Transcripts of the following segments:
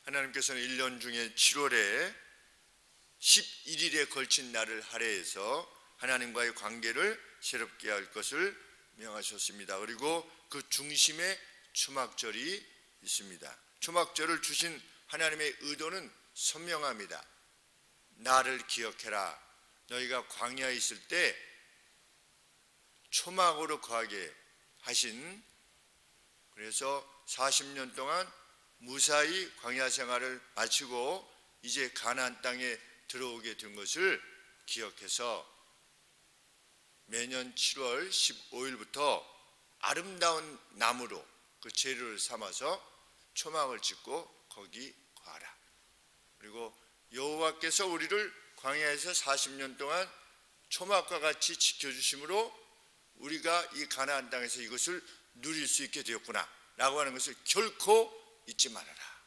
하나님께서는 1년 중에 7월에 11일에 걸친 날을 할애해서 하나님과의 관계를 새롭게 할 것을 명하셨습니다. 그리고 그 중심에 초막절이 있습니다. 초막절을 주신 하나님의 의도는 선명합니다. 나를 기억해라. 너희가 광야에 있을 때 초막으로 거하게 하신, 그래서 40년 동안 무사히 광야 생활을 마치고 이제 가나안 땅에 들어오게 된 것을 기억해서 매년 7월 15일부터 아름다운 나무로 그 재료를 삼아서 초막을 짓고 거기 거하라. 그리고 여호와께서 우리를 광야에서 40년 동안 초막과 같이 지켜주심으로 우리가 이 가나안 땅에서 이것을 누릴 수 있게 되었구나 라고 하는 것을 결코 잊지 말아라.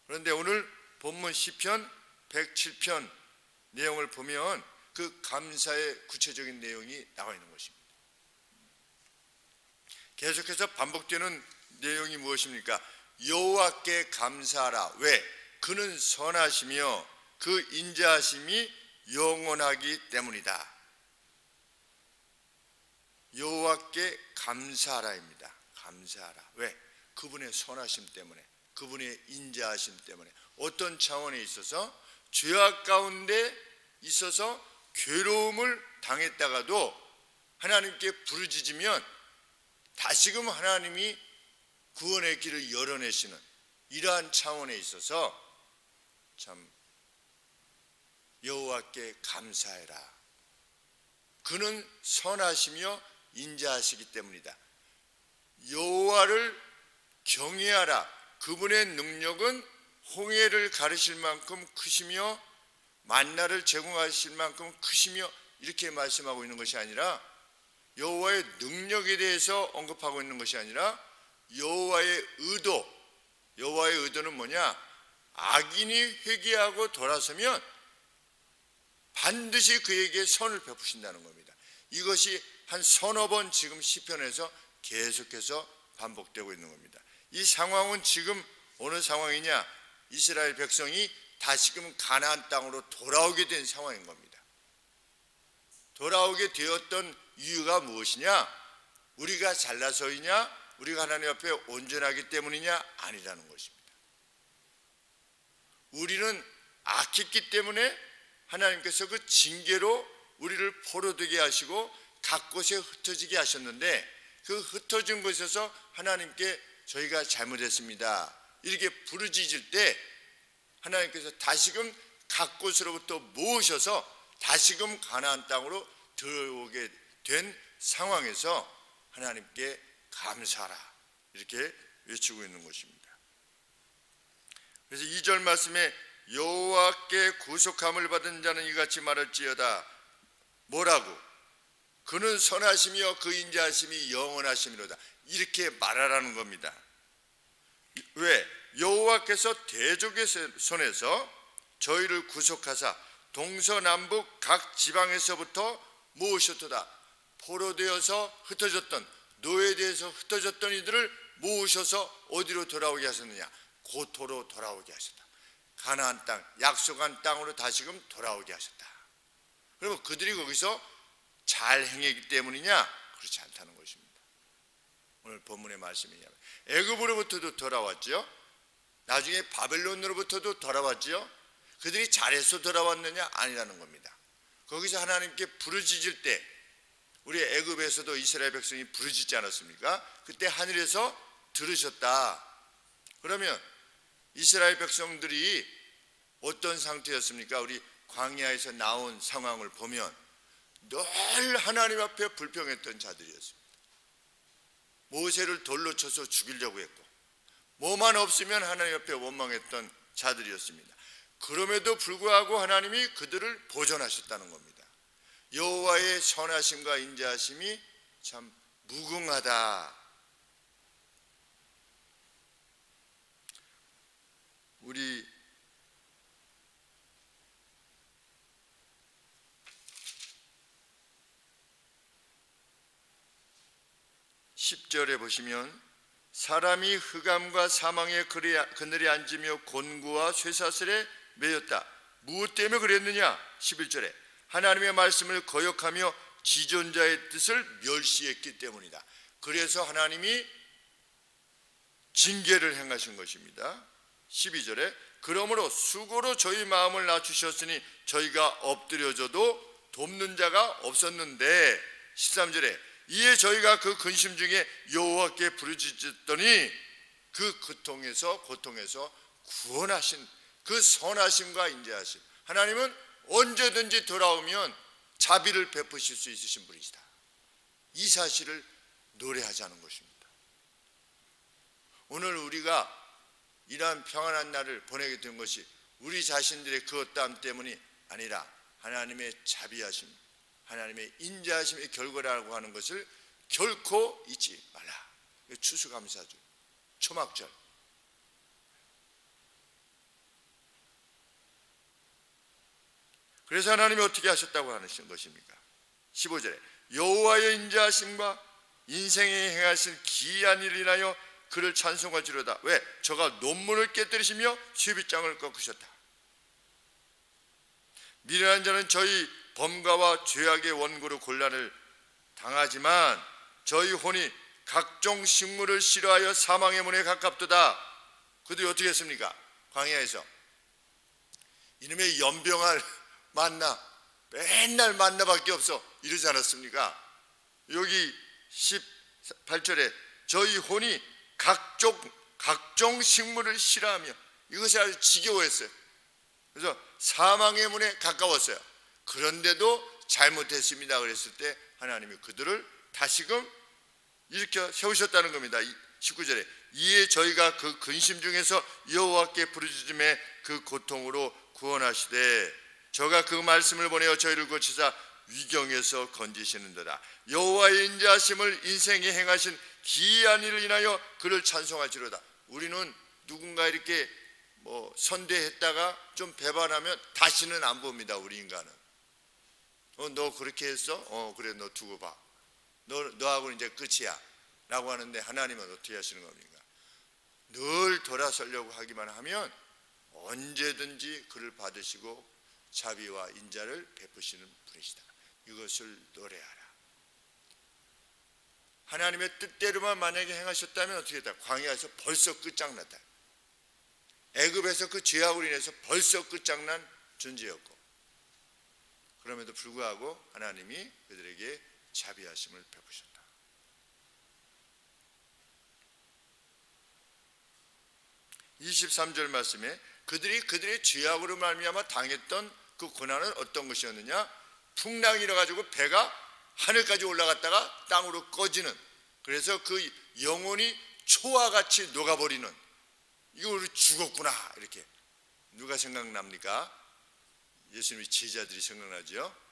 그런데 오늘 본문 시편 107편 내용을 보면 그 감사의 구체적인 내용이 나와 있는 것입니다. 계속해서 반복되는 내용이 무엇입니까? 여호와께 감사하라. 왜? 그는 선하시며 그 인자하심이 영원하기 때문이다. 여호와께 감사하라입니다. 감사하라. 왜? 그분의 선하심 때문에, 그분의 인자하심 때문에. 어떤 차원에 있어서 죄악 가운데 있어서 괴로움을 당했다가도 하나님께 부르짖으면 다시금 하나님이 구원의 길을 열어내시는 이러한 차원에 있어서 참 여호와께 감사해라. 그는 선하시며 인자하시기 때문이다. 여호와를 경외하라. 그분의 능력은 홍해를 가르실 만큼 크시며 만나를 제공하실 만큼 크시며, 이렇게 말씀하고 있는 것이 아니라 여호와의 능력에 대해서 언급하고 있는 것이 아니라 여호와의 의도, 여호와의 의도는 뭐냐? 악인이 회개하고 돌아서면 반드시 그에게 선을 베푸신다는 겁니다. 이것이 한 서너 번 지금 시편에서 계속해서 반복되고 있는 겁니다. 이 상황은 지금 어느 상황이냐? 이스라엘 백성이 다시금 가나안 땅으로 돌아오게 된 상황인 겁니다. 돌아오게 되었던 이유가 무엇이냐? 우리가 잘나서이냐? 우리가 하나님 앞에 온전하기 때문이냐? 아니라는 것입니다. 우리는 악했기 때문에 하나님께서 그 징계로 우리를 포로되게 하시고 각 곳에 흩어지게 하셨는데, 그 흩어진 곳에서 하나님께 저희가 잘못했습니다 이렇게 부르짖을 때 하나님께서 다시금 각 곳으로부터 모으셔서 다시금 가나안 땅으로 들어오게 된 상황에서 하나님께 감사하라 이렇게 외치고 있는 것입니다. 그래서 2절 말씀에 여호와께 구속함을 받은 자는 이같이 말할지어다. 뭐라고? 그는 선하시며 그 인자하심이 영원하심이로다. 이렇게 말하라는 겁니다. 왜? 여호와께서 대적의 손에서 저희를 구속하사 동서남북 각 지방에서부터 모으셨도다. 포로되어서 흩어졌던, 노예되어서 흩어졌던 이들을 모으셔서 어디로 돌아오게 하셨느냐? 고토로 돌아오게 하셨다. 가나안 땅, 약속한 땅으로 다시금 돌아오게 하셨다. 그러면 그들이 거기서 잘 행했기 때문이냐? 그렇지 않다는 것입니다. 오늘 본문의 말씀이냐면 애굽으로부터도 돌아왔죠. 나중에 바벨론으로부터도 돌아왔죠. 그들이 잘해서 돌아왔느냐? 아니라는 겁니다. 거기서 하나님께 부르짖을 때, 우리 애굽에서도 이스라엘 백성이 부르짖지 않았습니까? 그때 하늘에서 들으셨다. 그러면 이스라엘 백성들이 어떤 상태였습니까? 우리 광야에서 나온 상황을 보면 늘 하나님 앞에 불평했던 자들이었습니다. 모세를 돌로 쳐서 죽이려고 했고, 뭐만 없으면 하나님 앞에 원망했던 자들이었습니다. 그럼에도 불구하고 하나님이 그들을 보존하셨다는 겁니다. 여호와의 선하심과 인자하심이 참 무궁하다. 우리 10절에 보시면 사람이 흑암과 사망의 그늘에 앉으며 곤고와 쇠사슬에 매였다. 무엇 때문에 그랬느냐? 11절에 하나님의 말씀을 거역하며 지존자의 뜻을 멸시했기 때문이다. 그래서 하나님이 징계를 행하신 것입니다. 12절에 그러므로 수고로 저희 마음을 낮추셨으니 저희가 엎드려져도 돕는 자가 없었는데 13절에 이에 저희가 그 근심 중에 여호와께 부르짖었더니 그 고통에서 구원하신 그 선하심과 인자하심, 하나님은 언제든지 돌아오면 자비를 베푸실 수 있으신 분이시다. 이 사실을 노래하자는 것입니다. 오늘 우리가 이러한 평안한 날을 보내게 된 것이 우리 자신들의 그 어떠함 때문이 아니라 하나님의 자비하심, 하나님의 인자하심의 결과라고 하는 것을 결코 잊지 말라. 추수감사절, 초막절. 그래서 하나님이 어떻게 하셨다고 하시는 것입니까? 15절에 여호와의 인자하심과 인생에 행하신 기이한 일을 인하여 그를 찬송하지로다. 왜? 저가 논문을 깨뜨리시며 쇠빗장을 꺾으셨다. 미련한 자는 저희 범가와 죄악의 원고로 곤란을 당하지만 저희 혼이 각종 식물을 싫어하여 사망의 문에 가깝도다. 그들이 어떻게 했습니까? 광야에서 이놈의 연병할 만나, 맨날 만나밖에 없어 이러지 않았습니까? 여기 18절에 저희 혼이 각종 식물을 싫어하며, 이것이 아주 지겨워했어요. 그래서 사망의 문에 가까웠어요. 그런데도 잘못했습니다 그랬을 때 하나님이 그들을 다시금 일으켜 세우셨다는 겁니다. 19절에 이에 저희가 그 근심 중에서 여호와께 부르짖음에 그 고통으로 구원하시되 저가 그 말씀을 보내어 저희를 고치사 위경에서 건지시는도다. 여호와의 인자하심을 인생에 행하신 기이한 일을 인하여 그를 찬송하지로다. 우리는 누군가 이렇게 선대했다가 좀 배반하면 다시는 안 봅니다. 우리 인간은. 너 그렇게 했어? 그래, 너 두고 봐. 너하고는 이제 끝이야 라고 하는데 하나님은 어떻게 하시는 겁니까? 늘 돌아서려고 하기만 하면 언제든지 그를 받으시고 자비와 인자를 베푸시는 분이시다. 이것을 노래하라. 하나님의 뜻대로만 만약에 행하셨다면 어떻게 했다? 광야에서 벌써 끝장났다. 애굽에서 그 죄악으로 인해서 벌써 끝장난 존재였고, 그럼에도 불구하고 하나님이 그들에게 자비하심을 베푸셨다. (23절) 말씀에 그들의 죄악으로 말미암아 당했던 그 고난은 어떤 것이었느냐? 풍랑이 일어가지고 배가 하늘까지 올라갔다가 땅으로 꺼지는, 그래서 그 영혼이 초와 같이 녹아버리는, 이거 우리 죽었구나 이렇게 누가 생각납니까? 예수님의 제자들이 생각나죠.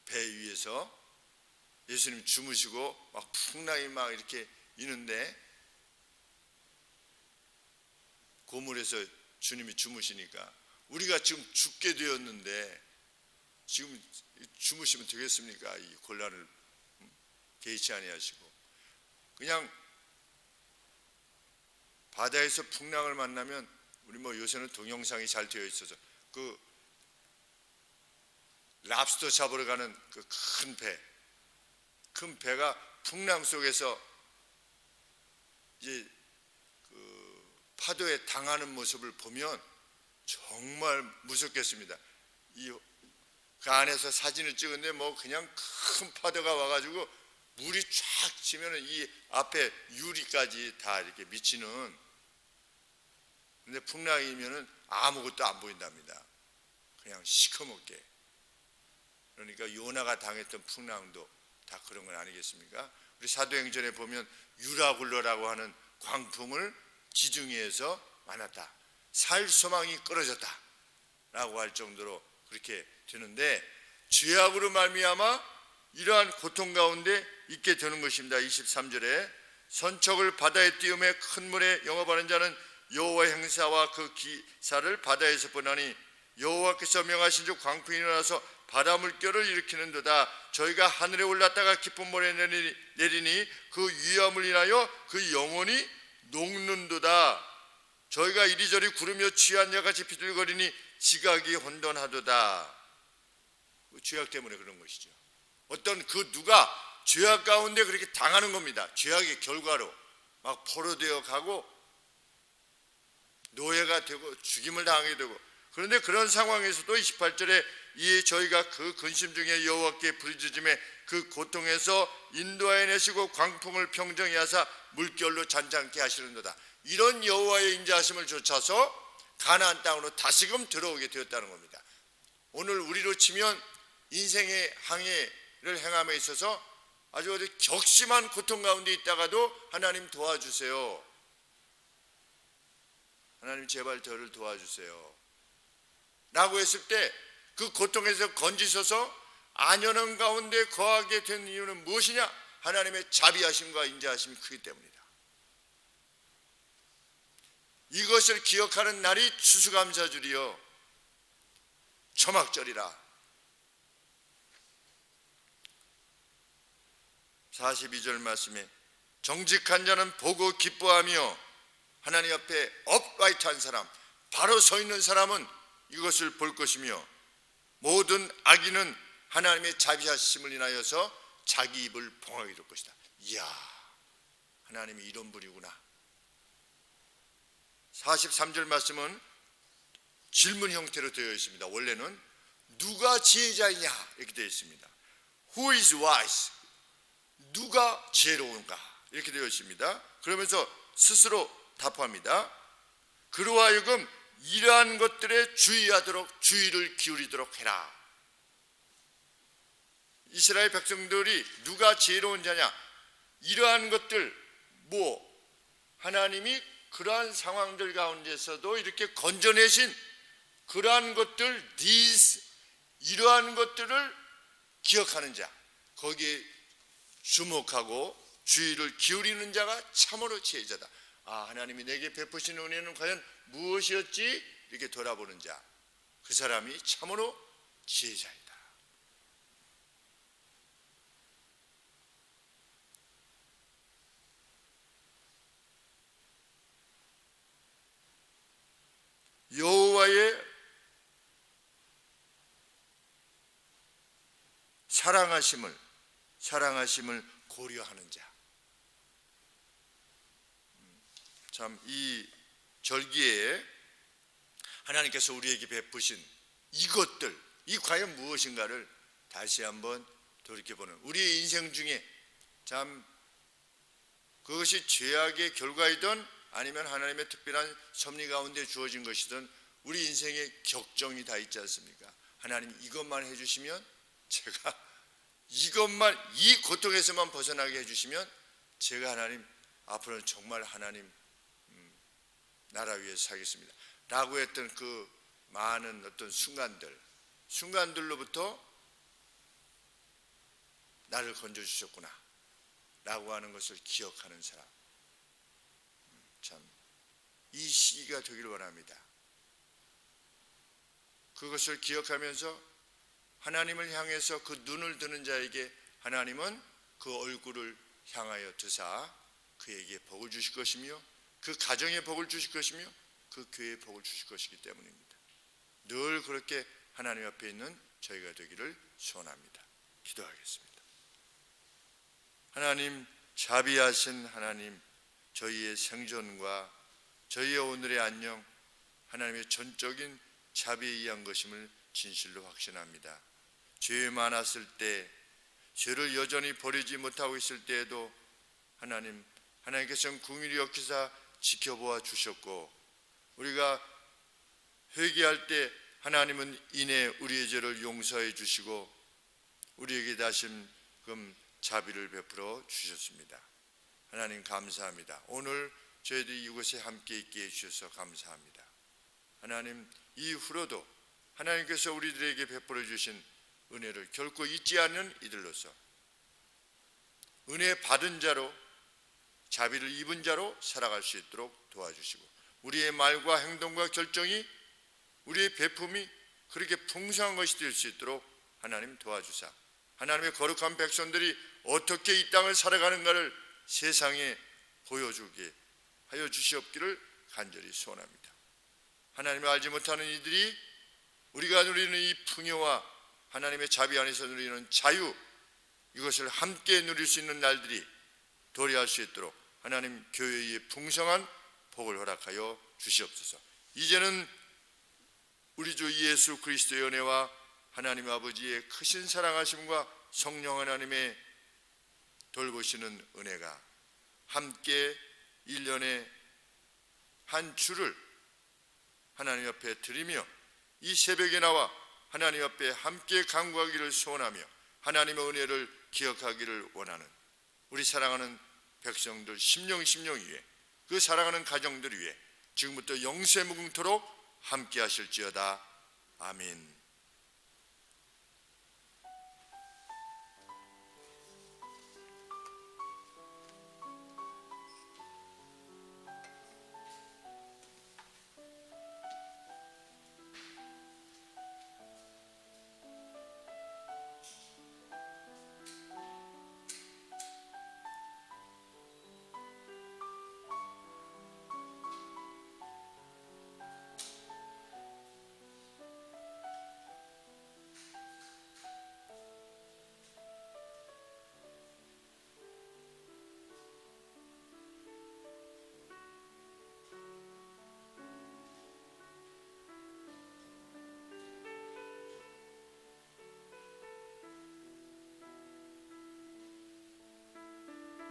배 위에서 예수님 주무시고 막 풍랑이 막 이렇게 이는데 고물에서 주님이 주무시니까 우리가 지금 죽게 되었는데 지금 주무시면 되겠습니까? 이 곤란을 개의치 아니하시고 그냥 바다에서 풍랑을 만나면, 우리 요새는 동영상이 잘 되어 있어서 그 랍스터 잡으러 가는 그 큰 배가 풍랑 속에서 이제 그 파도에 당하는 모습을 보면 정말 무섭겠습니다. 그 안에서 사진을 찍었는데 그냥 큰 파도가 와가지고 물이 쫙 치면은 이 앞에 유리까지 다 이렇게 미치는, 근데 풍랑이면은 아무것도 안 보인답니다. 그냥 시커멓게. 그러니까 요나가 당했던 풍랑도 다 그런 건 아니겠습니까? 우리 사도행전에 보면 유라굴로라고 하는 광풍을 지중해에서 만났다. 살 소망이 끊어졌다 라고 할 정도로 그렇게 되는데, 죄악으로 말미암아 이러한 고통 가운데 있게 되는 것입니다. 23절에 선척을 바다에 띄움에 큰 물에 영업하는 자는 여호와의 행사와 그 기사를 바다에서 보나니 여호와께서 명하신 즉 광풍이 일어나서 바다 물결을 일으키는도다. 저희가 하늘에 올랐다가 깊은 모래 내리니 그 위험을 인하여 그 영혼이 녹는도다. 저희가 이리저리 구르며 취한 자같이 비틀거리니 지각이 혼돈하도다. 죄악 때문에 그런 것이죠. 어떤 그 누가 죄악 가운데 그렇게 당하는 겁니다. 죄악의 결과로 막 포로되어 가고 노예가 되고 죽임을 당하게 되고. 그런데 그런 상황에서도 28절에 이 저희가 그 근심 중에 여호와께 부르짖음에 그 고통에서 인도하여 내시고 광풍을 평정히 하사 물결로 잔잔케 하시는도다. 이런 여호와의 인자하심을 좇아서 가나안 땅으로 다시금 들어오게 되었다는 겁니다. 오늘 우리로 치면 인생의 항해를 행함에 있어서 아주 격심한 고통 가운데 있다가도 하나님 도와주세요. 하나님 제발 저를 도와주세요 라고 했을 때 그 고통에서 건지셔서 안연한 가운데 거하게 된 이유는 무엇이냐? 하나님의 자비하심과 인자하심이 크기 때문이다. 이것을 기억하는 날이 추수감사절이요 초막절이라. 42절 말씀에 정직한 자는 보고 기뻐하며 하나님 앞에 업라이트한 사람, 바로 서 있는 사람은 이것을 볼 것이며 모든 악인은 하나님의 자비하심을 인하여서 자기 입을 봉하게 될 것이다. 이야, 하나님이 이런 분이구나. 43절 말씀은 질문 형태로 되어 있습니다. 원래는 누가 지혜자이냐 이렇게 되어 있습니다. Who is wise? 누가 지혜로운가 이렇게 되어 있습니다. 그러면서 스스로 답합니다. 그로 하여금 이러한 것들에 주의하도록 주의를 기울이도록 해라. 이스라엘 백성들이 누가 지혜로운 자냐? 이러한 것들, 하나님이 그러한 상황들 가운데서도 이렇게 건져내신 그러한 것들, 이러한 것들을 기억하는 자, 거기에 주목하고 주의를 기울이는 자가 참으로 지혜자다. 하나님이 내게 베푸신 은혜는 과연 무엇이었지? 이렇게 돌아보는 자, 그 사람이 참으로 지혜자이다. 여호와의 사랑하심을 고려하는 자. 참 이 절기에 하나님께서 우리에게 베푸신 이것들, 이 과연 무엇인가를 다시 한번 돌이켜보는 우리의 인생 중에 참 그것이 죄악의 결과이든 아니면 하나님의 특별한 섭리 가운데 주어진 것이든 우리 인생의 격정이 다 있지 않습니까? 하나님 이것만 해주시면, 제가 이것만, 이 고통에서만 벗어나게 해주시면 제가 하나님 앞으로는 정말 하나님 나라 위에서 살겠습니다 라고 했던 그 많은 어떤 순간들로부터 나를 건져주셨구나 라고 하는 것을 기억하는 사람, 참 이 시기가 되기를 원합니다. 그것을 기억하면서 하나님을 향해서 그 눈을 드는 자에게 하나님은 그 얼굴을 향하여 드사 그에게 복을 주실 것이며 그 가정에 복을 주실 것이며 그 교회에 복을 주실 것이기 때문입니다. 늘 그렇게 하나님 앞에 있는 저희가 되기를 소원합니다. 기도하겠습니다. 하나님, 자비하신 하나님, 저희의 생존과 저희의 오늘의 안녕, 하나님의 전적인 자비에 의한 것임을 진실로 확신합니다. 죄 많았을 때, 죄를 여전히 버리지 못하고 있을 때에도 하나님께서는 긍휼히 여기사 지켜보아 주셨고, 우리가 회개할 때 하나님은 이내 우리의 죄를 용서해 주시고 우리에게 다시금 자비를 베풀어 주셨습니다. 하나님 감사합니다. 오늘 저희들이 이곳에 함께 있게 해주셔서 감사합니다. 하나님, 이후로도 하나님께서 우리들에게 베풀어 주신 은혜를 결코 잊지 않는 이들로서 은혜 받은 자로, 자비를 입은 자로 살아갈 수 있도록 도와주시고, 우리의 말과 행동과 결정이, 우리의 베품이 그렇게 풍성한 것이 될 수 있도록 하나님 도와주사 하나님의 거룩한 백성들이 어떻게 이 땅을 살아가는가를 세상에 보여주게 하여 주시옵기를 간절히 소원합니다. 하나님을 알지 못하는 이들이 우리가 누리는 이 풍요와 하나님의 자비 안에서 누리는 자유, 이것을 함께 누릴 수 있는 날들이 도래할 수 있도록 하나님 교회의 풍성한 복을 허락하여 주시옵소서. 이제는 우리 주 예수 그리스도의 은혜와 하나님 아버지의 크신 사랑하심과 성령 하나님의 돌보시는 은혜가 함께 1년에 한 주를 하나님 앞에 드리며 이 새벽에 나와 하나님 앞에 함께 간구하기를 소원하며 하나님의 은혜를 기억하기를 원하는 우리 사랑하는 백성들 심령 위에 그 사랑하는 가정들 위에 지금부터 영세 무궁토록 함께 하실지어다. 아멘.